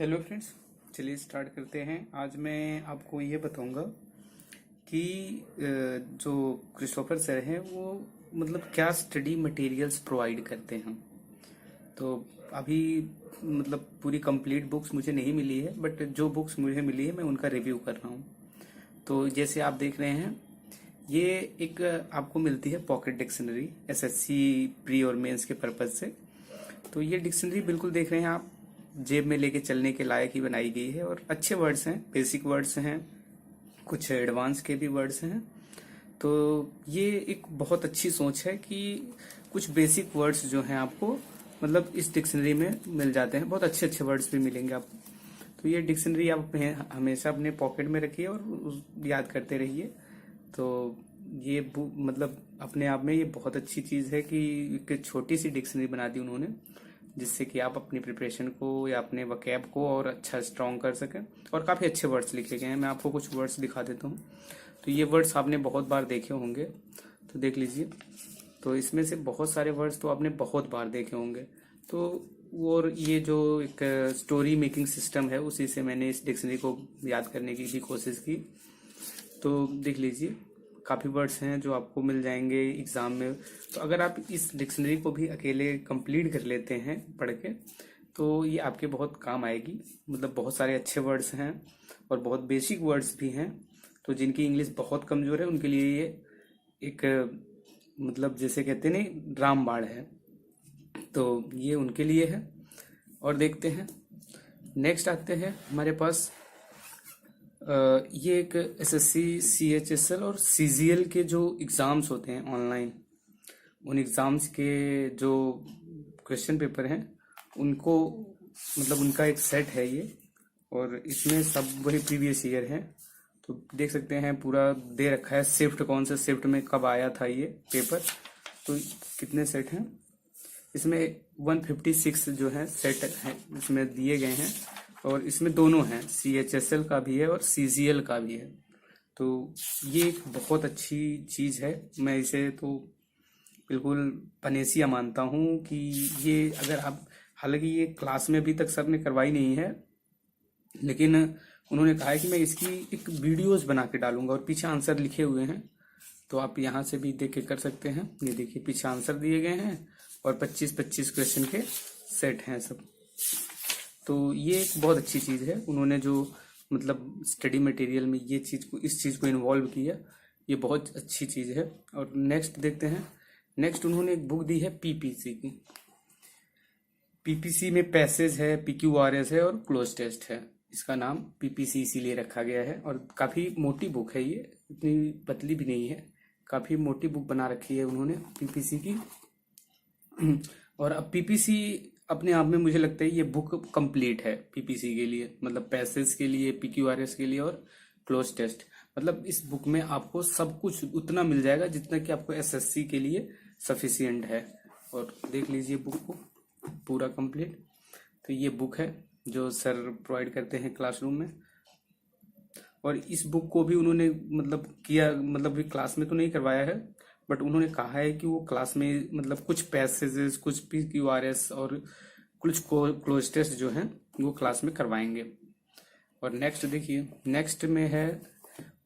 Hello friends, चलिए start करते हैं। आज मैं आपको ये बताऊंगा कि जो क्रिस्टोफर सर हैं वो मतलब क्या स्टडी मटेरियल्स प्रोवाइड करते हैं। तो अभी मतलब पूरी कंप्लीट बुक्स मुझे नहीं मिली है, बट जो बुक्स मुझे मिली है मैं उनका रिव्यू कर रहा हूँ। तो जैसे आप देख रहे हैं, ये एक आपको मिलती है पॉकेट डिक्शनरी एसएससी प्री और मेंस के पर्पज से। तो ये डिक्शनरी बिल्कुल देख रहे हैं आप, जेब में लेके चलने के लायक ही बनाई गई है और अच्छे वर्ड्स हैं, बेसिक वर्ड्स हैं, कुछ एडवांस के भी वर्ड्स हैं। तो ये एक बहुत अच्छी सोच है कि कुछ बेसिक वर्ड्स जो हैं आपको मतलब इस डिक्शनरी में मिल जाते हैं। बहुत अच्छे अच्छे वर्ड्स भी मिलेंगे आपको। तो ये डिक्शनरी आप हमेशा अपने पॉकेट में रखिए और याद करते रहिए। तो ये बुक मतलब अपने आप में ये बहुत अच्छी चीज़ है कि एक छोटी सी डिक्शनरी बना दी उन्होंने, जिससे कि आप अपनी प्रिपरेशन को या अपने वकैब को और अच्छा स्ट्रॉन्ग कर सकें। और काफ़ी अच्छे वर्ड्स लिखे गए हैं। मैं आपको कुछ वर्ड्स दिखा देता हूँ। तो ये वर्ड्स आपने बहुत बार देखे होंगे, तो देख लीजिए। तो इसमें से बहुत सारे वर्ड्स तो आपने बहुत बार देखे होंगे। तो और ये जो एक स्टोरी मेकिंग सिस्टम है, उसी से मैंने इस डिक्शनरी को याद करने की भी कोशिश की। तो देख लीजिए, काफ़ी वर्ड्स हैं जो आपको मिल जाएंगे एग्ज़ाम में। तो अगर आप इस डिक्शनरी को भी अकेले कंप्लीट कर लेते हैं पढ़ के, तो ये आपके बहुत काम आएगी। मतलब बहुत सारे अच्छे वर्ड्स हैं और बहुत बेसिक वर्ड्स भी हैं। तो जिनकी इंग्लिश बहुत कमज़ोर है उनके लिए ये एक मतलब जैसे कहते हैं ना, रामबाण है। तो ये उनके लिए है। और देखते हैं, नेक्स्ट आते हैं हमारे पास ये एक एसएससी सीएचएसएल और सीजीएल के जो एग्ज़ाम्स होते हैं ऑनलाइन, उन एग्ज़ाम्स के जो क्वेश्चन पेपर हैं उनको मतलब उनका एक सेट है ये। और इसमें सब वही प्रीवियस ईयर है। तो देख सकते हैं पूरा दे रखा है, शिफ्ट कौन से शिफ्ट में कब आया था ये पेपर। तो कितने सेट हैं इसमें, 156 जो है सेट है इसमें दिए गए हैं। और इसमें दोनों हैं, सीएचएसएल का भी है और सीजीएल का भी है। तो ये एक बहुत अच्छी चीज़ है। मैं इसे तो बिल्कुल पनेसिया मानता हूँ कि ये अगर आप, हालांकि ये क्लास में अभी तक सर ने करवाई नहीं है, लेकिन उन्होंने कहा है कि मैं इसकी एक वीडियोस बना के डालूंगा और पीछे आंसर लिखे हुए हैं। तो आप यहाँ से भी देख के कर सकते हैं। ये देखिए, पीछे आंसर दिए गए हैं और 25-25 क्वेश्चन के सेट हैं सब। तो ये एक बहुत अच्छी चीज़ है। उन्होंने जो मतलब स्टडी मटेरियल में ये चीज़ को, इस चीज़ को इन्वॉल्व किया, ये बहुत अच्छी चीज़ है। और नेक्स्ट देखते हैं। नेक्स्ट उन्होंने एक बुक दी है पीपीसी की। पीपीसी में पैसेज है, पीक्यूआरएस है और क्लोज टेस्ट है। इसका नाम पीपीसी इसीलिए रखा गया है। और काफ़ी मोटी बुक है ये, इतनी पतली भी नहीं है। काफ़ी मोटी बुक बना रखी है उन्होंने पीपीसी की। और अब पीपीसी अपने आप में मुझे लगता है ये बुक कंप्लीट है पीपीसी के लिए, मतलब पैसेज के लिए, पीक्यूआरएस के लिए और क्लोज टेस्ट। मतलब इस बुक में आपको सब कुछ उतना मिल जाएगा जितना कि आपको एसएससी के लिए सफिशिएंट है। और देख लीजिए बुक को पूरा कंप्लीट। तो ये बुक है जो सर प्रोवाइड करते हैं क्लासरूम में। और इस बुक को भी उन्होंने मतलब किया, मतलब भी क्लास में तो नहीं करवाया है, बट उन्होंने कहा है कि वो क्लास में मतलब कुछ पैसेजेस, कुछ पीक्यूआरएस और कुछ क्लोज टेस्ट जो हैं वो क्लास में करवाएंगे। और नेक्स्ट देखिए, नेक्स्ट में है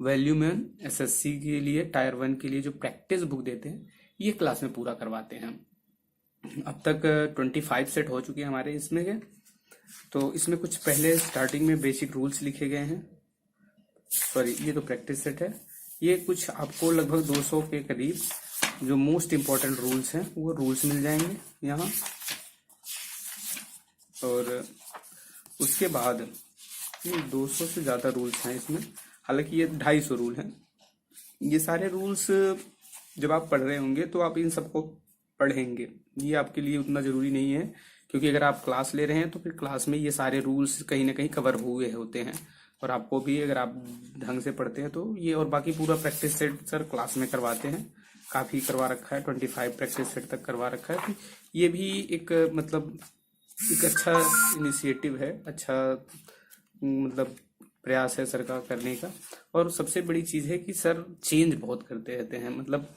वैल्यूमैन एसएससी के लिए टायर 1 के लिए जो प्रैक्टिस बुक देते हैं, ये क्लास में पूरा करवाते हैं। अब तक 25 सेट हो चुके हैं हमारे इसमें के। तो इसमें कुछ पहले स्टार्टिंग में बेसिक रूल्स लिखे गए हैं। सॉरी, ये तो प्रैक्टिस सेट है। ये कुछ आपको लगभग 200 के करीब जो मोस्ट इम्पोर्टेंट रूल्स हैं वो रूल्स मिल जाएंगे यहाँ। और उसके बाद ये 200 से ज़्यादा रूल्स हैं इसमें, हालांकि ये 250 रूल हैं। ये सारे रूल्स जब आप पढ़ रहे होंगे तो आप इन सबको पढ़ेंगे, ये आपके लिए उतना ज़रूरी नहीं है। क्योंकि अगर आप क्लास ले रहे हैं तो फिर क्लास में ये सारे रूल्स कहीं ना कहीं कवर हुए होते हैं। और आपको भी अगर आप ढंग से पढ़ते हैं तो ये, और बाकी पूरा प्रैक्टिस सेट सर क्लास में करवाते हैं। काफ़ी करवा रखा है, 25 प्रैक्टिस सेट तक करवा रखा है। तो ये भी एक मतलब एक अच्छा इनिशिएटिव है, अच्छा मतलब प्रयास है सर का करने का। और सबसे बड़ी चीज़ है कि सर चेंज बहुत करते रहते हैं। मतलब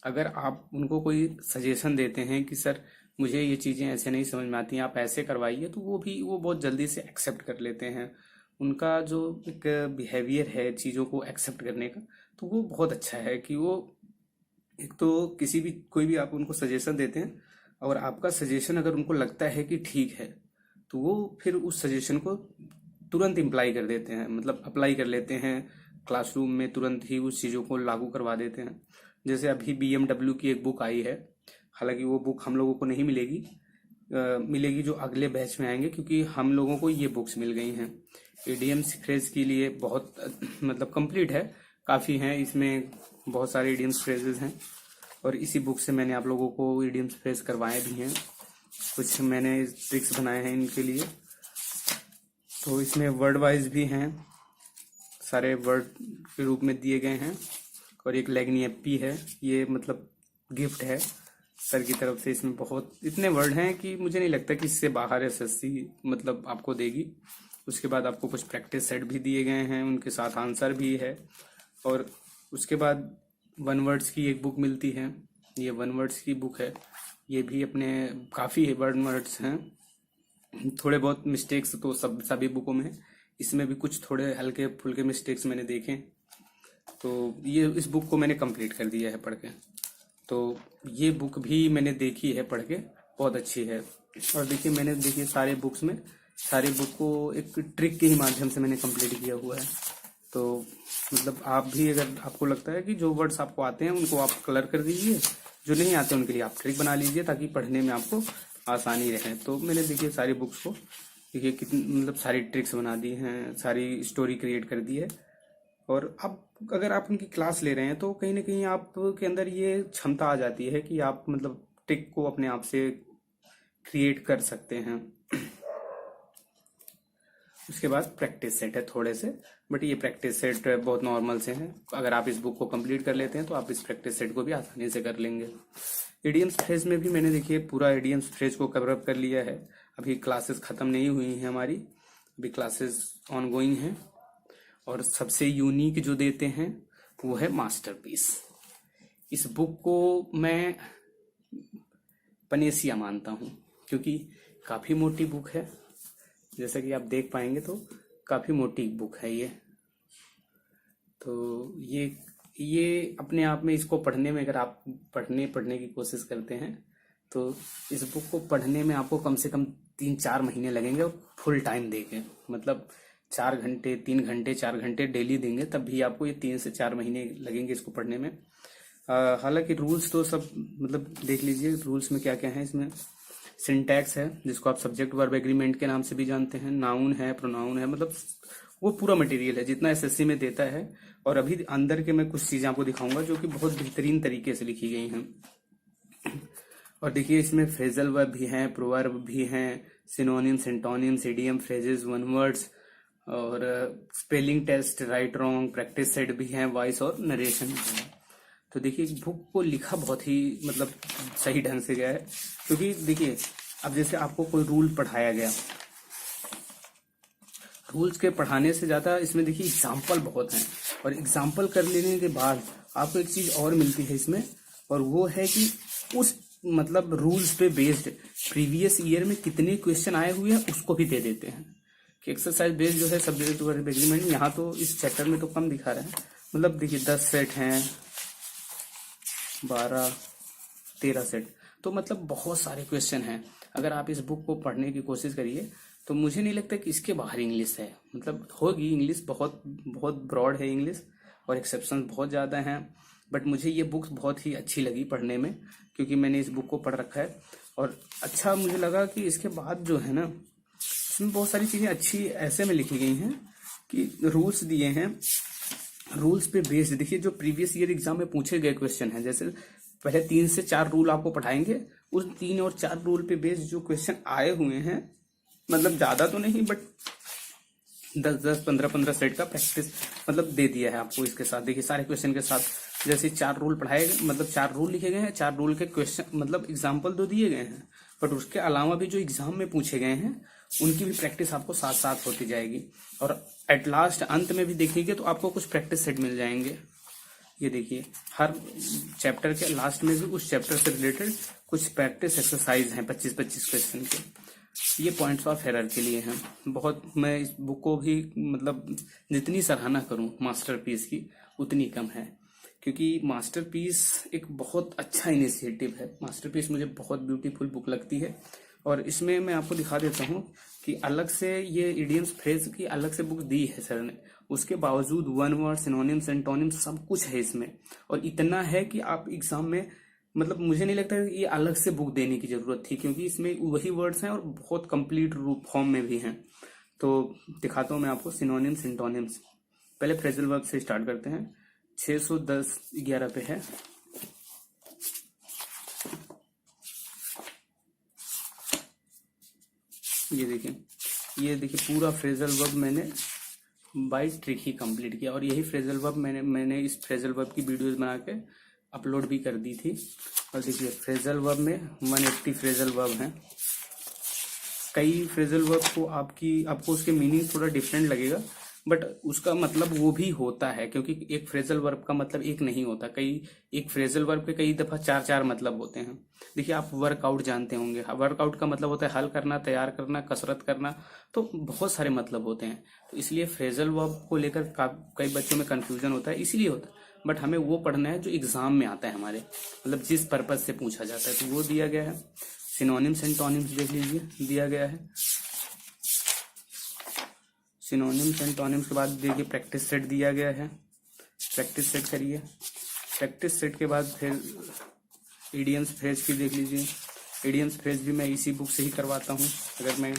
अगर आप उनको कोई सजेशन देते हैं कि सर मुझे ये चीज़ें ऐसे नहीं समझ में आती हैं, आप ऐसे करवाइए, तो वो बहुत जल्दी से एक्सेप्ट कर लेते हैं। उनका जो एक बिहेवियर है चीज़ों को एक्सेप्ट करने का, तो वो बहुत अच्छा है कि वो एक तो किसी भी कोई भी आप उनको सजेशन देते हैं, और आपका सजेशन अगर उनको लगता है कि ठीक है, तो वो फिर उस सजेशन को तुरंत इम्प्लाई कर देते हैं, मतलब अप्लाई कर लेते हैं क्लासरूम में, तुरंत ही उस चीज़ों को लागू करवा देते हैं। जैसे अभी BMW की एक बुक आई है, हालांकि वो बुक हम लोगों को नहीं मिलेगी, मिलेगी जो अगले बैच में आएंगे, क्योंकि हम लोगों को ये बुक्स मिल गई हैं। इडियम्स फ्रेज के लिए बहुत मतलब कंप्लीट है, काफ़ी हैं इसमें, बहुत सारे इडियम्स फ्रेजेस हैं, और इसी बुक से मैंने आप लोगों को इडियम्स फ्रेज करवाए भी हैं, कुछ मैंने ट्रिक्स बनाए हैं इनके लिए। तो इसमें वर्ड वाइज भी हैं, सारे वर्ड के रूप में दिए गए हैं, और एक लेग्निएप्पी है, ये मतलब गिफ्ट है सर की तरफ से। इसमें बहुत इतने वर्ड हैं कि मुझे नहीं लगता कि इससे बाहर SSC मतलब आपको देगी। उसके बाद आपको कुछ प्रैक्टिस सेट भी दिए गए हैं, उनके साथ आंसर भी है, और उसके बाद वन वर्ड्स की एक बुक मिलती है, ये वन वर्ड्स की बुक है, ये भी अपने काफ़ी है वन वर्ड्स हैं, थोड़े बहुत मिस्टेक्स तो सभी बुकों में, इसमें भी कुछ थोड़े हल्के फुल्के मिस्टेक्स मैंने देखे, तो ये इस बुक को मैंने कंप्लीट कर दिया है पढ़ के। तो ये बुक भी मैंने देखी है पढ़ के, बहुत अच्छी है। और देखिए मैंने देखिए सारे बुक्स में सारी बुक को एक ट्रिक के ही माध्यम से मैंने कंप्लीट किया हुआ है। तो मतलब आप भी अगर आपको लगता है कि जो वर्ड्स आपको आते हैं उनको आप कलर कर दीजिए, जो नहीं आते उनके लिए आप ट्रिक बना लीजिए, ताकि पढ़ने में आपको आसानी रहे। तो मैंने देखिए सारी बुक्स को देखिए कितनी मतलब सारी ट्रिक्स बना दी हैं, सारी स्टोरी क्रिएट कर दी है। और अब अगर आप उनकी क्लास ले रहे हैं तो कहीं ना कहीं आपके अंदर ये क्षमता आ जाती है कि आप मतलब ट्रिक को अपने आप से क्रिएट कर सकते हैं। उसके बाद प्रैक्टिस सेट है थोड़े से, बट ये प्रैक्टिस सेट बहुत नॉर्मल से हैं। अगर आप इस बुक को कंप्लीट कर लेते हैं तो आप इस प्रैक्टिस सेट को भी आसानी से कर लेंगे। इडियम्स फ्रेज में भी मैंने देखिए पूरा इडियम्स फ्रेज को कवर अप कर लिया है। अभी क्लासेस ख़त्म नहीं हुई हैं हमारी, अभी क्लासेस ऑन गोइंग हैं। और सबसे यूनिक जो देते हैं वो है मास्टरपीस। इस बुक को मैं पनेसिया मानता हूँ, क्योंकि काफ़ी मोटी बुक है, जैसा कि आप देख पाएंगे तो काफ़ी मोटी बुक है ये। तो ये अपने आप में इसको पढ़ने में अगर आप पढ़ने की कोशिश करते हैं तो इस बुक को पढ़ने में आपको कम से कम 3-4 महीने लगेंगे, और फुल टाइम देंगे, मतलब 4 घंटे 3 घंटे 4 घंटे डेली देंगे, तब भी आपको ये 3 से 4 महीने लगेंगे इसको पढ़ने में। हालांकि रूल्स तो सब मतलब देख लीजिए रूल्स में क्या क्या है। इसमें सिंटैक्स है, जिसको आप सब्जेक्ट वर्ब एग्रीमेंट के नाम से भी जानते हैं, नाउन है, प्रोनाउन है, मतलब वो पूरा मटेरियल है जितना SSC में देता है। और अभी अंदर के मैं कुछ चीज़ें आपको दिखाऊंगा जो कि बहुत बेहतरीन तरीके से लिखी गई हैं। और देखिए इसमें फ्रेजल वर्ब भी हैं, प्रोवर्ब भी हैं, synonyms, antonyms, idiom, phrases, one words, और spelling test, right wrong, practice set भी हैं, वॉइस और नरेशन भी है। तो देखिए बुक को लिखा बहुत ही मतलब सही ढंग से गया है, क्योंकि देखिए अब जैसे आपको कोई रूल पढ़ाया गया, रूल्स के पढ़ाने से ज़्यादा इसमें देखिए एग्जाम्पल बहुत हैं, और एग्जाम्पल कर लेने के बाद आपको एक चीज़ और मिलती है इसमें, और वो है कि उस मतलब रूल्स पे बेस्ड प्रीवियस ईयर में कितने क्वेश्चन आए हुए हैं उसको भी दे देते हैं, कि एक्सरसाइज बेस्ड जो है सब्जेक्ट वर्ब एग्रीमेंट। यहाँ तो इस चैप्टर में तो कम दिखा रहे हैं, मतलब देखिए 10 सेट हैं, 12-13 सेट, तो मतलब बहुत सारे क्वेश्चन हैं। अगर आप इस बुक को पढ़ने की कोशिश करिए तो मुझे नहीं लगता कि इसके बाहर इंग्लिश है, मतलब होगी इंग्लिश, बहुत बहुत ब्रॉड है इंग्लिश, और एक्सेप्शन बहुत ज़्यादा हैं। बट मुझे ये बुक्स बहुत ही अच्छी लगी पढ़ने में, क्योंकि मैंने इस बुक को पढ़ रखा है। और अच्छा मुझे लगा कि इसके बाद जो है ना, इसमें बहुत सारी चीज़ें अच्छी ऐसे में लिखी गई हैं कि रूल्स दिए हैं, रूल्स पे बेस्ड। देखिए जो प्रीवियस ईयर एग्जाम में पूछे गए क्वेश्चन हैं, जैसे पहले 3 से 4 रूल आपको पढ़ाएंगे, उस 3 और 4 रूल पे बेस्ड जो क्वेश्चन आए हुए हैं, मतलब ज़्यादा तो नहीं बट 10-10, 15-15 सेट का प्रैक्टिस मतलब दे दिया है आपको इसके साथ। देखिए सारे क्वेश्चन के साथ जैसे 4 रूल पढ़ाए गए, मतलब 4 रूल लिखे गए हैं, 4 रूल के क्वेश्चन मतलब एग्जाम्पल तो दिए गए हैं, बट उसके अलावा भी जो एग्जाम में पूछे गए हैं उनकी भी प्रैक्टिस आपको साथ साथ होती जाएगी। और एट लास्ट अंत में भी देखिएगा तो आपको कुछ प्रैक्टिस सेट मिल जाएंगे। ये देखिए हर चैप्टर के लास्ट में भी उस चैप्टर से रिलेटेड कुछ प्रैक्टिस एक्सरसाइज हैं 25-25 क्वेश्चन के। ये पॉइंट्स ऑफ एरर के लिए हैं। बहुत मैं इस बुक को भी मतलब जितनी सराहना करूं मास्टरपीस की उतनी कम है, क्योंकि मास्टरपीस एक बहुत अच्छा इनिशिएटिव है। मास्टरपीस मुझे बहुत ब्यूटीफुल बुक लगती है। और इसमें मैं आपको दिखा देता हूँ कि अलग से ये इडियम्स फ्रेज की अलग से बुक दी है सर ने, उसके बावजूद वन वर्ड सिनोनिम्स एंटोनिम्स सब कुछ है इसमें। और इतना है कि आप एग्जाम में मतलब मुझे नहीं लगता कि ये अलग से बुक देने की जरूरत थी, क्योंकि इसमें वही वर्ड्स हैं और बहुत कंप्लीट रूप फॉर्म में भी हैं। तो दिखाता हूँ मैं आपको सिनोनिम्स एंटोनिम्स। पहले फ्रेजल वर्ब से स्टार्ट करते हैं। 610-11 पे है। ये देखिए पूरा फ्रेजल वर्ब मैंने बाय ट्रिक ही कंप्लीट किया। और यही फ्रेजल वर्ब मैंने इस फ्रेजल वर्ब की वीडियोस बना के अपलोड भी कर दी थी। और देखिए फ्रेजल वर्ब में 180 फ्रेजल वर्ब हैं। कई फ्रेजल वर्ब को आपको उसके मीनिंग थोड़ा डिफरेंट लगेगा, बट उसका मतलब वो भी होता है, क्योंकि एक फ्रेजल वर्ब का मतलब एक नहीं होता। एक फ्रेजल वर्ब के कई दफा 4-4 मतलब होते हैं। देखिए आप वर्कआउट जानते होंगे। वर्कआउट का मतलब होता है हल करना, तैयार करना, कसरत करना। तो बहुत सारे मतलब होते हैं। तो इसलिए फ्रेजल वर्ब को लेकर कई बच्चों में कंफ्यूजन होता है, इसीलिए होता है। बट हमें वो पढ़ना है जो एग्जाम में आता है हमारे, मतलब जिस पर्पज से पूछा जाता है। तो वो दिया गया है। सिनोनिम्स एंटोनिम्स देख लीजिए, दिया गया है। सिनोनिम्स एंटोनिम्स के बाद देखिए प्रैक्टिस सेट दिया गया है। प्रैक्टिस सेट करिए। प्रैक्टिस सेट के बाद फिर इडियम्स फ्रेज की देख लीजिए। इडियम्स फ्रेज भी मैं इसी बुक से ही करवाता हूँ। अगर मैं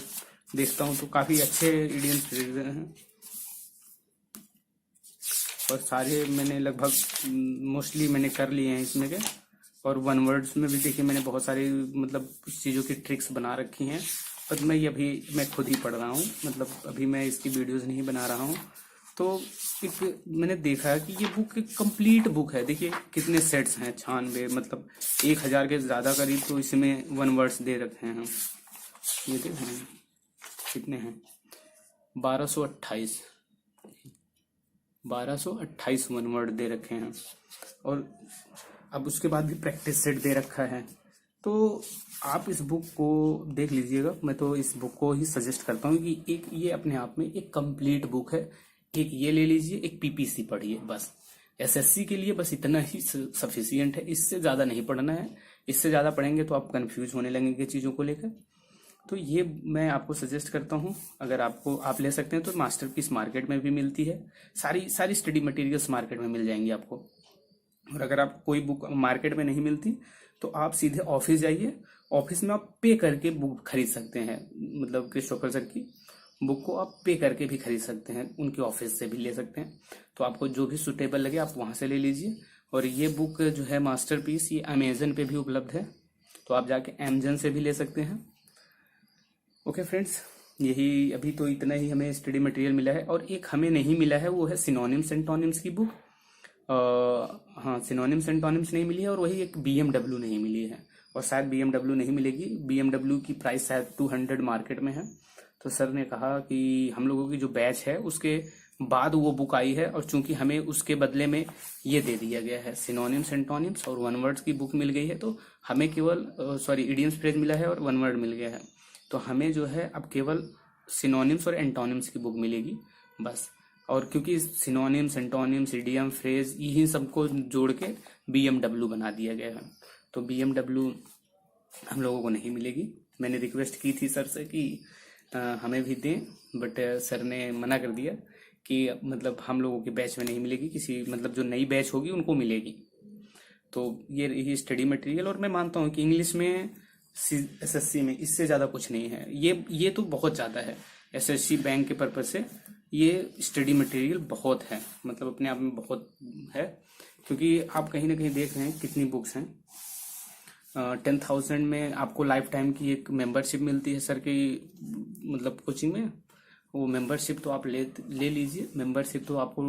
देखता हूँ तो काफी अच्छे इडियम्स फ्रेज हैं, और सारे मैंने लगभग मोस्टली मैंने कर लिए हैं इसमें के। और वन वर्ड्स में भी देखिए मैंने बहुत सारी मतलब चीज़ों की ट्रिक्स बना रखी हैं। पर मैं खुद ही पढ़ रहा हूँ, मतलब अभी मैं इसकी वीडियोस नहीं बना रहा हूँ। तो एक मैंने देखा कि ये बुक एक कंप्लीट बुक है। देखिए कितने सेट्स हैं, 96 मतलब 1000 के ज़्यादा करीब तो इसमें वन वर्ड्स दे रखे हैं हम। ये देखें कितने हैं, 1228 वन वर्ड दे रखे हैं। और अब उसके बाद भी प्रैक्टिस सेट दे रखा है। तो आप इस बुक को देख लीजिएगा। मैं तो इस बुक को ही सजेस्ट करता हूँ कि एक ये अपने आप में एक कंप्लीट बुक है। एक ये ले लीजिए, एक पीपीसी पढ़िए बस। एसएससी के लिए बस इतना ही सफिशियंट है, इससे ज़्यादा नहीं पढ़ना है। इससे ज़्यादा पढ़ेंगे तो आप कंफ्यूज होने लगेंगे चीज़ों को लेकर। तो ये मैं आपको सजेस्ट करता हूँ। अगर आप ले सकते हैं तो मास्टरपीस मार्केट में भी मिलती है। सारी स्टडी मटेरियल्स मार्केट में मिल जाएंगी आपको। और अगर आप कोई बुक मार्केट में नहीं मिलती तो आप सीधे ऑफिस जाइए। ऑफिस में आप पे करके बुक खरीद सकते हैं। मतलब क्रिस्टोफर सर की बुक को आप पे करके भी खरीद सकते हैं, उनके ऑफिस से भी ले सकते हैं। तो आपको जो भी सुटेबल लगे आप वहाँ से ले लीजिए। और ये बुक जो है मास्टरपीस, ये अमेजन पे भी उपलब्ध है, तो आप जाके अमेजन से भी ले सकते हैं। ओके फ्रेंड्स, यही अभी तो इतना ही हमें स्टडी मटेरियल मिला है। और एक हमें नहीं मिला है, वो है सिनोनिम्स एंटोनिम्स की बुक। हाँ, सिनोनिम्स एंटोनिम्स नहीं मिली है। और वही एक BMW नहीं मिली है, और शायद BMW नहीं मिलेगी। BMW की प्राइस शायद 200 मार्केट में है। तो सर ने कहा कि हम लोगों की जो बैच है उसके बाद वो बुक आई है, और चूंकि हमें उसके बदले में ये दे दिया गया है, सिनोनिम्स एंटोनिम्स और वन वर्ड्स की बुक मिल गई है। तो हमें केवल इडियम्स फ्रेज मिला है और वन वर्ड मिल गया है। तो हमें जो है अब केवल सिनोनिम्स और एंटोनिम्स की बुक मिलेगी बस। और क्योंकि सिनोनिम्स, एंटोनिम्स, इडियम, फ्रेज यही सबको जोड़ के BMW बना दिया गया है। तो BMW हम लोगों को नहीं मिलेगी। मैंने रिक्वेस्ट की थी सर से कि हमें भी दें, बट सर ने मना कर दिया कि मतलब हम लोगों के बैच में नहीं मिलेगी, किसी मतलब जो नई बैच होगी उनको मिलेगी। तो ये स्टडी मटेरियल, और मैं मानता हूँ कि इंग्लिश में SSC में इससे ज़्यादा कुछ नहीं है। ये तो बहुत ज़्यादा है। SSC बैंक के पर्पज से ये स्टडी मटेरियल बहुत है, मतलब अपने आप में बहुत है। क्योंकि आप कहीं ना कहीं देख रहे हैं कितनी बुक्स हैं। 10,000 में आपको लाइफ टाइम की एक मेंबरशिप मिलती है सर की मतलब कोचिंग में। वो मेंबरशिप तो आप ले लीजिए। मेंबरशिप तो आपको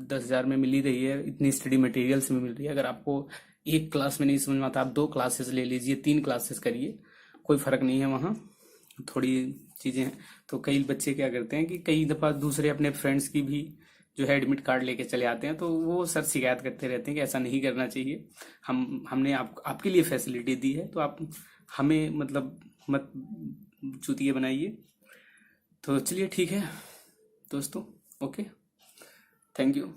10,000 में मिल ही रही है, इतनी स्टडी मटेरियल्स में मिल रही है। अगर आपको एक क्लास में नहीं समझ में आता, आप 2 क्लासेस ले लीजिए, 3 क्लासेस करिए, कोई फर्क नहीं है। वहाँ थोड़ी चीजें हैं। तो कई बच्चे क्या करते हैं कि कई दफा दूसरे अपने फ्रेंड्स की भी जो है एडमिट कार्ड लेके चले आते हैं, तो वो सर शिकायत करते रहते हैं कि ऐसा नहीं करना चाहिए। हमने आपके लिए फैसिलिटी दी है, तो आप हमें मतलब मत चूतिए बनाइए। तो चलिए ठीक है दोस्तों, ओके, थैंक यू।